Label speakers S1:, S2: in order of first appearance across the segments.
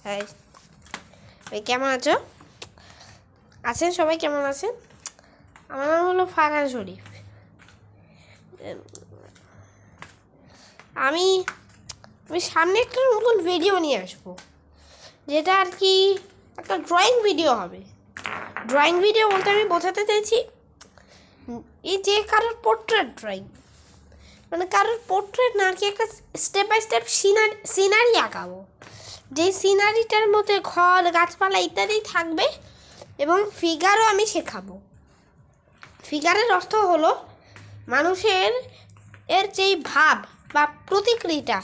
S1: হ্যাঁ, কেমন আছো? আছেন সবাই? কেমন আছেন? আমার নাম হলো ফারহান শরীফ। আমি সামনে একটা নতুন ভিডিও নিয়ে আসবো, যেটা আর কি একটা ড্রয়িং ভিডিও হবে। ড্রয়িং ভিডিও বলতে আমি বোঝাতে চাইছি এই যে কারোর পোর্ট্রেট ড্রয়িং, মানে কারোর পোর্ট্রেট না, আর কি একটা স্টেপ বাই স্টেপ সিনারি আঁকাবো, যে সিনারিটার মধ্যে ঘর, গাছপালা ইত্যাদি থাকবে এবং ফিগারও আমি শেখাবো। ফিগারের অর্থ হলো মানুষের যেই ভাব বা প্রতিক্রিয়াটা,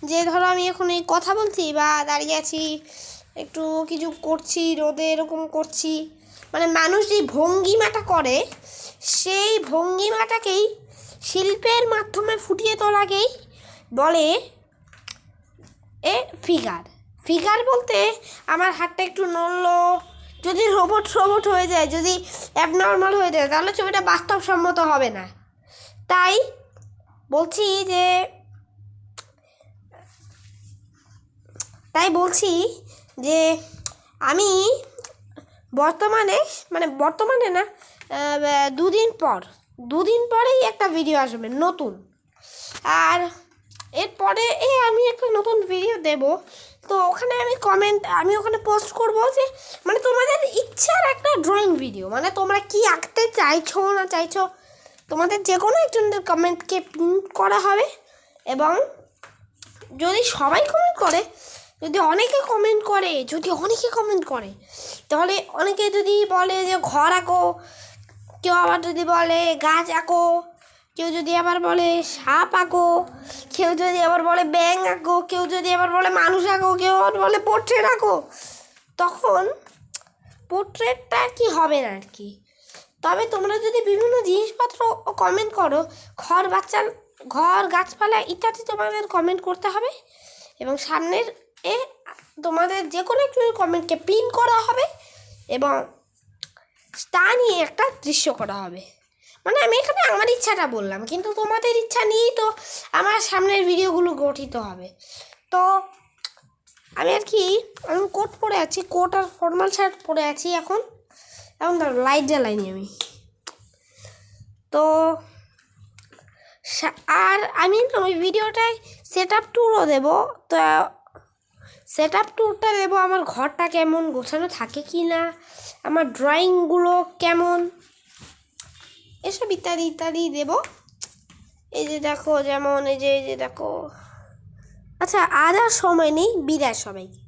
S1: যে ধরো আমি এখন এই কথা বলছি বা দাঁড়িয়ে আছি, একটু কিছু করছি, রোদে এরকম করছি, মানে মানুষ যে ভঙ্গিমাটা করে সেই ভঙ্গিমাটাকেই শিল্পের মাধ্যমে ফুটিয়ে তোলাকেই বলে ফিগার। ফিগার বলতে আমার হাতটা একটু নড়লো, যদি রোবট হয়ে যায়, যদি অ্যাবনর্মাল হয়ে যায়, তাহলে ছবিটা বাস্তবসম্মত হবে না। তাই বলছি যে আমি বর্তমানে না, দুদিন পরেই একটা ভিডিও আসবে নতুন। আর এরপরে আমি একটা নতুন ভিডিও দেব, তো ওখানে আমি ওখানে পোস্ট করবো যে মানে তোমাদের ইচ্ছার একটা ড্রয়িং ভিডিও, মানে তোমরা কি আঁকতে চাইছো না চাইছো, তোমাদের যে কোনো একজনের কমেন্টকে পিন করা হবে। এবং যদি সবাই কমেন্ট করে, যদি অনেকে কমেন্ট করে, তাহলে অনেকে যদি বলে যে ঘর আঁকো, কেউ আবার যদি বলে গাছ আঁকো, কেউ যদি আবার বলে সাপ আঁকো, কেউ যদি আবার বলে ব্যাঙ আঁকো, কেউ যদি আবার বলে মানুষ আঁকো, কেউ আবার বলে পোর্ট্রেট আঁকো, তখন পোর্ট্রেটটা কি হবে না আর কি। তবে তোমরা যদি বিভিন্ন জিনিসপত্র কমেন্ট করো, ঘর গাছপালা ইত্যাদি তোমাদের কমেন্ট করতে হবে, এবং সামনের তোমাদের যে কোনো একটু কমেন্টকে পিন করা হবে এবং তা নিয়ে একটা দৃশ্য করা হবে। মানে আমি এখানে আমার ইচ্ছাটা বললাম, কিন্তু তোমাদের ইচ্ছা নিয়েই তো আমার সামনের ভিডিওগুলো গঠিত হবে। তো আমি কোট পরে আছি, কোট আর ফর্মাল শার্ট পরে আছি এখন ধরো লাইট জ্বালাইনি আমি। তো আর আমি ওই ভিডিওটায় সেট আপ ট্যুরও দেবো। তো সেট আপ ট্যুরটা দেবো আমার ঘরটা কেমন গোছানো থাকে কি না, আমার ড্রয়িংগুলো কেমন, এসব ইত্যাদি দেবো। এই যে দেখো, যেমন এই যে দেখো। আচ্ছা, আজ আর সময় নেই, বিদায় সবাইকে।